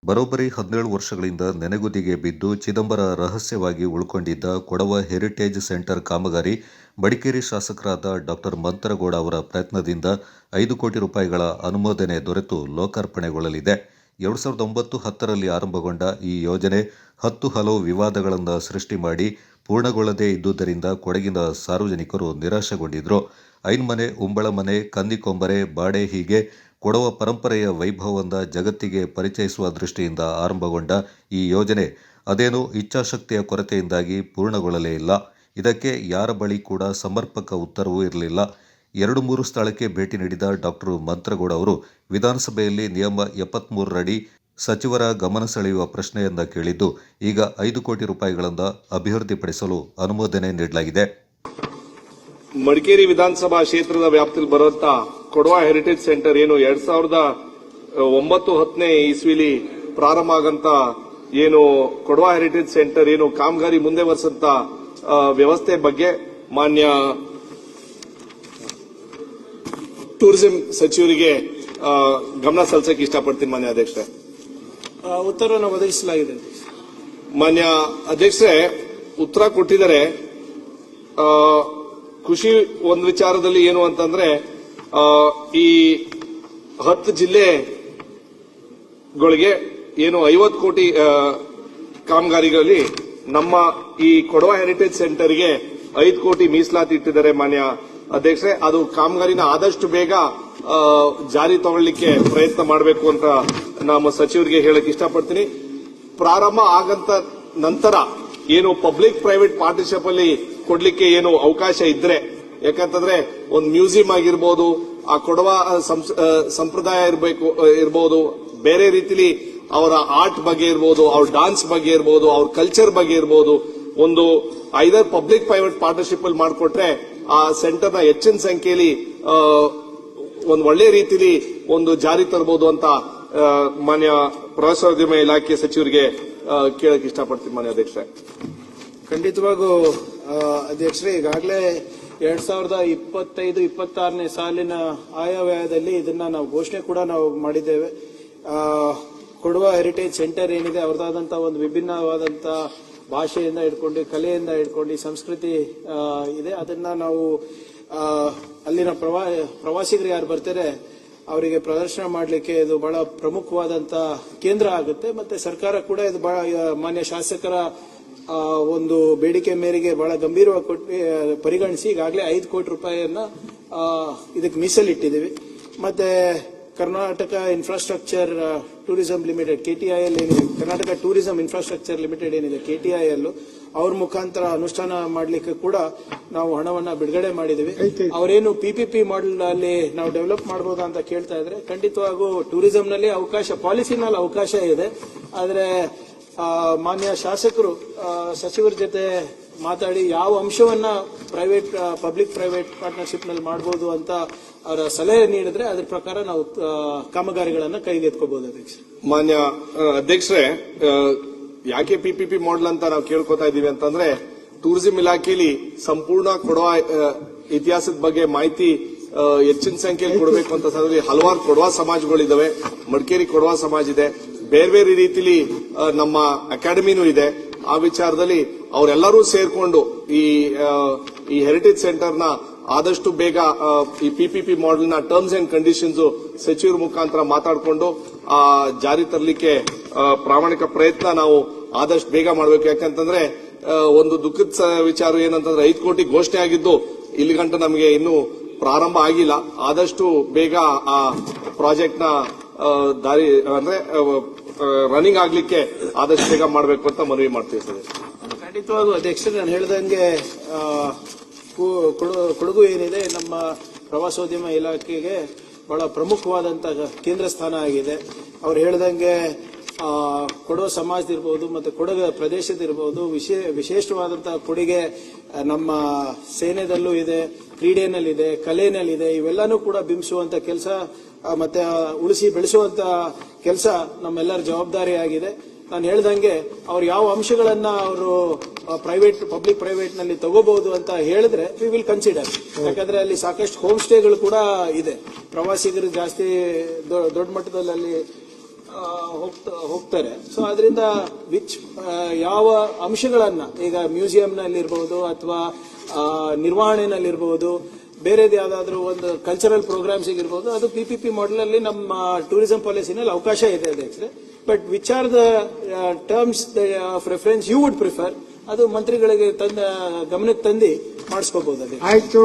ಬರೋಬ್ಬರಿ 17 ವರ್ಷಗಳಿಂದ ನೆನೆಗುದಿಗೆ ಬಿದ್ದು ಚಿದಂಬರ ರಹಸ್ಯವಾಗಿ ಉಳ್ಕೊಂಡಿದ್ದ ಕೊಡವ ಹೆರಿಟೇಜ್ ಸೆಂಟರ್ ಕಾಮಗಾರಿ ಮಡಿಕೇರಿ ಶಾಸಕರಾದ ಡಾ ಮಂತರಗೌಡ ಅವರ ಪ್ರಯತ್ನದಿಂದ 5 ಕೋಟಿ ರೂಪಾಯಿಗಳ ಅನುಮೋದನೆ ದೊರೆತು ಲೋಕಾರ್ಪಣೆಗೊಳ್ಳಲಿದೆ. 2009-10ರಲ್ಲಿ ಆರಂಭಗೊಂಡ ಈ ಯೋಜನೆ 10 ಹಲವು ವಿವಾದಗಳನ್ನು ಸೃಷ್ಟಿ ಮಾಡಿ ಪೂರ್ಣಗೊಳ್ಳದೇ ಇದ್ದುದರಿಂದ ಕೊಡಗಿನ ಸಾರ್ವಜನಿಕರು ನಿರಾಶೆಗೊಂಡಿದ್ದರು. ಐನ್ಮನೆ, ಉಂಬಳಮನೆ, ಕಂದಿಕೊಂಬರೆ, ಬಾಡೆ ಹೀಗೆ ಕೊಡವ ಪರಂಪರೆಯ ವೈಭವವನ್ನು ಜಗತ್ತಿಗೆ ಪರಿಚಯಿಸುವ ದೃಷ್ಟಿಯಿಂದ ಆರಂಭಗೊಂಡ ಈ ಯೋಜನೆ ಅದೇನೋ ಇಚ್ಛಾಶಕ್ತಿಯ ಕೊರತೆಯಿಂದಾಗಿ ಪೂರ್ಣಗೊಳ್ಳಲೇ ಇಲ್ಲ. ಇದಕ್ಕೆ ಯಾರ ಬಳಿ ಕೂಡ ಸಮರ್ಪಕ ಉತ್ತರವೂ ಇರಲಿಲ್ಲ. 2-3 ಸ್ಥಳಕ್ಕೆ ಭೇಟಿ ನೀಡಿದ ಡಾ ಮಂತ್ರಗೌಡ ಅವರು ವಿಧಾನಸಭೆಯಲ್ಲಿ ನಿಯಮ 73ರಡಿ ಸಚಿವರ ಗಮನ ಸೆಳೆಯುವ ಪ್ರಶ್ನೆಯನ್ನ ಕೇಳಿದ್ದು, ಈಗ 5 ಕೋಟಿ ರೂಪಾಯಿಗಳಿಂದ ಅಭಿವೃದ್ಧಿಪಡಿಸಲು ಅನುಮೋದನೆ ನೀಡಲಾಗಿದೆ. ಮಡಿಕೇರಿ ವಿಧಾನಸಭಾ ಕ್ಷೇತ್ರದ ವ್ಯಾಪ್ತಿಯಲ್ಲಿ ಬರುವಂತ ಕೊಡವ ಹೆರಿಟೇಜ್ ಸೆಂಟರ್ ಏನು 2009-10ನೇ ಇಸ್ವಿಲಿ ಪ್ರಾರಂಭ ಆಗಂತ ಏನು ಕೊಡವ ಹೆರಿಟೇಜ್ ಸೆಂಟರ್ ಏನು ಕಾಮಗಾರಿ ಮುಂದೆ ವರ್ಸಂತ ವ್ಯವಸ್ಥೆ ಬಗ್ಗೆ ಮಾನ್ಯ ಟೂರಿಸಂ ಸಚಿವರಿಗೆ ಗಮನ ಸಲ್ಲಿಸಕ್ಕೆ ಇಷ್ಟಪಡ್ತೀನಿ. ಮಾನ್ಯ ಅಧ್ಯಕ್ಷರೇ, ಉತ್ತರವನ್ನು ಒದಗಿಸಲಾಗಿದೆ. ಮಾನ್ಯ ಅಧ್ಯಕ್ಷರೇ, ಉತ್ತರ ಕೊಟ್ಟಿದ್ದಾರೆ. ಖುಷಿ ಒಂದು ವಿಚಾರದಲ್ಲಿ ಏನು ಅಂತಂದ್ರೆ, ಈ 10 ಜಿಲ್ಲೆಗಳಿಗೆ ಏನು 50 ಕೋಟಿ ಕಾಮಗಾರಿಗಳಲ್ಲಿ ನಮ್ಮ ಈ ಕೊಡವ ಹೆರಿಟೇಜ್ ಸೆಂಟರ್ಗೆ 5 ಕೋಟಿ ಮೀಸಲಾತಿ ಇಟ್ಟಿದ್ದಾರೆ. ಮಾನ್ಯ ಅಧ್ಯಕ್ಷರೇ, ಅದು ಕಾಮಗಾರಿನ ಆದಷ್ಟು ಬೇಗ ಜಾರಿ ತಗೊಳ್ಳಿಕ್ಕೆ ಪ್ರಯತ್ನ ಮಾಡಬೇಕು ಅಂತ ನಮ್ಮ ಸಚಿವರಿಗೆ ಹೇಳಕ್ ಇಷ್ಟಪಡ್ತೀನಿ. ಪ್ರಾರಂಭ ಆಗಂತ ನಂತರ ಏನು ಪಬ್ಲಿಕ್ ಪ್ರೈವೇಟ್ ಪಾರ್ಟ್ನರ್ಶಿಪ್ ಅಲ್ಲಿ ಕೊಡ್ಲಿಕ್ಕೆ ಏನು ಅವಕಾಶ ಇದ್ರೆ, ಯಾಕಂತಂದ್ರೆ ಒಂದು ಮ್ಯೂಸಿಯಂ ಆಗಿರ್ಬೋದು, ಆ ಕೊಡವ ಸಂಪ್ರದಾಯ ಇರಬಹುದು, ಬೇರೆ ರೀತಿಲಿ ಅವರ ಆರ್ಟ್ ಬಗ್ಗೆ ಇರಬಹುದು, ಅವ್ರ ಡಾನ್ಸ್ ಬಗ್ಗೆ ಇರಬಹುದು, ಅವ್ರ ಕಲ್ಚರ್ ಬಗ್ಗೆ ಇರಬಹುದು, ಒಂದು ಐದರ್ ಪಬ್ಲಿಕ್ ಪ್ರೈವೇಟ್ ಪಾರ್ಟ್ನರ್ಶಿಪ್ ಅಲ್ಲಿ ಮಾಡಿಕೊಟ್ರೆ ಆ ಸೆಂಟರ್ನ ಹೆಚ್ಚಿನ ಸಂಖ್ಯೆಯಲ್ಲಿ ಒಂದು ಒಳ್ಳೆ ರೀತಿಲಿ ಒಂದು ಜಾರಿ ತರಬಹುದು ಅಂತ ಮಾನ್ಯ ಪ್ರವಾಸೋದ್ಯಮ ಇಲಾಖೆ ಸಚಿವರಿಗೆ ಕೇಳಕ್ ಇಷ್ಟಪಡ್ತೀನಿ. ಮಾನ್ಯ ಅಧ್ಯಕ್ಷರೇ, ಖಂಡಿತವಾಗೂ ಅಧ್ಯಕ್ಷರೇ, ಈಗಾಗಲೇ 2025-26ನೇ ಸಾಲಿನ ಆಯವ್ಯಯದಲ್ಲಿ ಇದನ್ನ ನಾವು ಘೋಷಣೆ ಕೂಡ ನಾವು ಮಾಡಿದ್ದೇವೆ. ಕೊಡವ ಹೆರಿಟೇಜ್ ಸೆಂಟರ್ ಏನಿದೆ, ಅವರದಾದಂತಹ ಒಂದು ವಿಭಿನ್ನವಾದಂತ ಭಾಷೆಯಿಂದ ಹಿಡ್ಕೊಂಡು, ಕಲೆಯಿಂದ ಹಿಡ್ಕೊಂಡು, ಸಂಸ್ಕೃತಿ ಇದೆ. ಅದನ್ನ ನಾವು ಅಲ್ಲಿನ ಪ್ರವಾಸಿಗರು ಯಾರು ಬರ್ತಾರೆ ಅವರಿಗೆ ಪ್ರದರ್ಶನ ಮಾಡಲಿಕ್ಕೆ ಇದು ಬಹಳ ಪ್ರಮುಖವಾದಂತ ಕೇಂದ್ರ ಆಗುತ್ತೆ. ಮತ್ತೆ ಸರ್ಕಾರ ಕೂಡ ಇದು ಬಹಳ ಮಾನ್ಯ ಶಾಸಕರ ಒಂದು ಬೇಡಿಕೆ ಮೇರೆಗೆ ಬಹಳ ಗಂಭೀರವಾಗಿ ಪರಿಗಣಿಸಿ ಈಗಾಗಲೇ 5 ಕೋಟಿ ರೂಪಾಯಿಯನ್ನ ಇದಕ್ಕೆ ಮೀಸಲಿಟ್ಟಿದ್ದೀವಿ. ಮತ್ತೆ Karnataka infrastructure tourism limited KTIL ಏನಿದೆ, ಕರ್ನಾಟಕ ಟೂರಿಸಂ ಇನ್ಫ್ರಾಸ್ಟ್ರಕ್ಚರ್ ಲಿಮಿಟೆಡ್ ಏನಿದೆ KTIL, ಅವ್ರ ಮುಖಾಂತರ ಅನುಷ್ಠಾನ ಮಾಡಲಿಕ್ಕೆ ಕೂಡ ನಾವು ಹಣವನ್ನ ಬಿಡುಗಡೆ ಮಾಡಿದ್ದೀವಿ. ಅವರೇನು PPP ಮಾಡೆಲ್ ಅಲ್ಲಿ ನಾವು ಡೆವಲಪ್ ಮಾಡಬಹುದಾ ಅಂತ ಕೇಳ್ತಾ ಇದ್ರೆ, ಖಂಡಿತವಾಗೂ ಟೂರಿಸಂ ನಲ್ಲಿ ಅವಕಾಶ, ಪಾಲಿಸಿನಲ್ಲಿ ಅವಕಾಶ ಇದೆ. ಆದ್ರೆ ಮಾನ್ಯ ಶಾಸಕರು ಸಚಿವರ ಜೊತೆ ಮಾತಾಡಿ ಯಾವ ಅಂಶವನ್ನ ಪಬ್ಲಿಕ್ ಪ್ರೈವೇಟ್ ಪಾರ್ಟ್ನರ್ಶಿಪ್ ನಲ್ಲಿ ಮಾಡಬಹುದು ಅಂತ ಅವರ ಸಲಹೆ ನೀಡಿದ್ರೆ ಅದ್ರ ಪ್ರಕಾರ ನಾವು ಕಾಮಗಾರಿಗಳನ್ನ ಕೈಗೆತ್ಕೋಬಹುದು. ಅಧ್ಯಕ್ಷ, ಮಾನ್ಯ ಅಧ್ಯಕ್ಷರೇ, ಯಾಕೆ PPP ಮಾಡೆಲ್ ಅಂತ ನಾವು ಕೇಳ್ಕೊತಾ ಇದೀವಿ ಅಂತಂದ್ರೆ, ಟೂರಿಸಂ ಇಲಾಖೆಯಲ್ಲಿ ಸಂಪೂರ್ಣ ಕೊಡವ ಇತಿಹಾಸದ ಬಗ್ಗೆ ಮಾಹಿತಿ ಹೆಚ್ಚಿನ ಸಂಖ್ಯೆಯಲ್ಲಿ ಕೊಡಬೇಕು ಅಂತ ಸಂದರ್ಭದಲ್ಲಿ ಹಲವಾರು ಕೊಡವ ಸಮಾಜಗಳಿದಾವೆ. ಮಡಿಕೇರಿ ಕೊಡವ ಸಮಾಜ ಇದೆ, ಬೇರೆ ಬೇರೆ ರೀತಿಲಿ ನಮ್ಮ ಅಕಾಡೆಮಿನೂ ಇದೆ. ಆ ವಿಚಾರದಲ್ಲಿ ಅವರೆಲ್ಲರೂ ಸೇರ್ಕೊಂಡು ಈ ಹೆರಿಟೇಜ್ ಸೆಂಟರ್ನ ಆದಷ್ಟು ಬೇಗ ಈ PPP ಮಾಡೆಲ್ನ ಟರ್ಮ್ಸ್ ಅಂಡ್ ಕಂಡೀಷನ್ಸ್ ಸಚಿವರ ಮುಖಾಂತರ ಮಾತಾಡಿಕೊಂಡು ಜಾರಿ ತರಲಿಕ್ಕೆ ಪ್ರಾಮಾಣಿಕ ಪ್ರಯತ್ನ ನಾವು ಆದಷ್ಟು ಬೇಗ ಮಾಡಬೇಕು. ಯಾಕಂತಂದ್ರೆ ಒಂದು ದುಃಖದ ವಿಚಾರ ಏನಂತಂದ್ರೆ 5 ಕೋಟಿ ಘೋಷಣೆ ಆಗಿದ್ದು ಇಲ್ಲಿ ಗಂಟ ನಮಗೆ ಇನ್ನೂ ಪ್ರಾರಂಭ ಆಗಿಲ್ಲ. ಆದಷ್ಟು ಬೇಗ ಆ ಪ್ರಾಜೆಕ್ಟ್ ನ ದಾರಿ ಅಂದ್ರೆ ರನ್ನಿಂಗ್ ಆಗ್ಲಿಕ್ಕೆ ಆದಷ್ಟು ಬೇಗ ಮಾಡಬೇಕು ಅಂತ ಮನವಿ ಮಾಡ್ತೀವಿ ಸರ್. ಖಂಡಿತವಾಗೂ ಅಧ್ಯಕ್ಷರು, ನಾನು ಹೇಳಿದಂಗೆ ಕೊಡಗು ಏನಿದೆ ನಮ್ಮ ಪ್ರವಾಸೋದ್ಯಮ ಇಲಾಖೆಗೆ ಬಹಳ ಪ್ರಮುಖವಾದಂತಹ ಕೇಂದ್ರ ಸ್ಥಾನ ಆಗಿದೆ. ಅವ್ರು ಹೇಳಿದಂಗೆ ಕೊಡವ ಸಮಾಜದಿರ್ಬೋದು ಮತ್ತೆ ಕೊಡಗ ಪ್ರದೇಶದಿರ್ಬೋದು ವಿಶೇಷವಾದಂತಹ ಕೊಡುಗೆ ನಮ್ಮ ಸೇನೆದಲ್ಲೂ ಇದೆ, ಕ್ರೀಡೆನಲ್ಲಿದೆ, ಕಲೆನಲ್ಲಿದೆ. ಇವೆಲ್ಲಾನು ಕೂಡ ಬಿಂಬಿಸುವಂತ ಕೆಲಸ ಮತ್ತೆ ಉಳಿಸಿ ಬೆಳೆಸುವಂತ ಕೆಲಸ ನಮ್ಮೆಲ್ಲರ ಜವಾಬ್ದಾರಿ ಆಗಿದೆ. ನಾನು ಹೇಳ್ದಂಗೆ ಅವ್ರು ಯಾವ ಅಂಶಗಳನ್ನ ಅವರು ಪಬ್ಲಿಕ್ ಪ್ರೈವೇಟ್ ನಲ್ಲಿ ತಗೋಬಹುದು ಅಂತ ಹೇಳಿದ್ರೆ ವಿ ವಿಲ್ ಕನ್ಸಿಡರ್. ಯಾಕಂದ್ರೆ ಅಲ್ಲಿ ಸಾಕಷ್ಟು ಹೋಮ್ ಸ್ಟೇಗಳು ಕೂಡ ಇದೆ. ಪ್ರವಾಸಿಗರು ಜಾಸ್ತಿ ದೊಡ್ಡ ಮಟ್ಟದಲ್ಲಿ ಅಲ್ಲಿ ಹೋಗ್ತಾರೆ. ಸೊ ಅದರಿಂದ ಯಾವ ಅಂಶಗಳನ್ನ ಈಗ ಮ್ಯೂಸಿಯಂನಲ್ಲಿರ್ಬೋದು ಅಥವಾ ನಿರ್ವಹಣೆನಲ್ಲಿರ್ಬೋದು, ಬೇರೆದು ಯಾವ್ದಾದ್ರು ಒಂದು ಕಲ್ಚರಲ್ ಪ್ರೋಗ್ರಾಮ್ಸ್ ಇರ್ಬೋದು, ಅದು PPP ಮಾಡೆಲ್ ಅಲ್ಲಿ ನಮ್ಮ ಟೂರಿಸಂ ಪಾಲಿಸಿನಲ್ಲಿ ಅವಕಾಶ ಇದೆ ಅಧ್ಯಕ್ಷರೇ. But which are the terms of reference you would prefer, ಅದು ಮಂತ್ರಿಗಳಿಗೆ ಗಮನಕ್ಕೆ ತಂದು ಮಾಡಿಸ್ಕೋಬಹುದು. ಆಯ್ತು.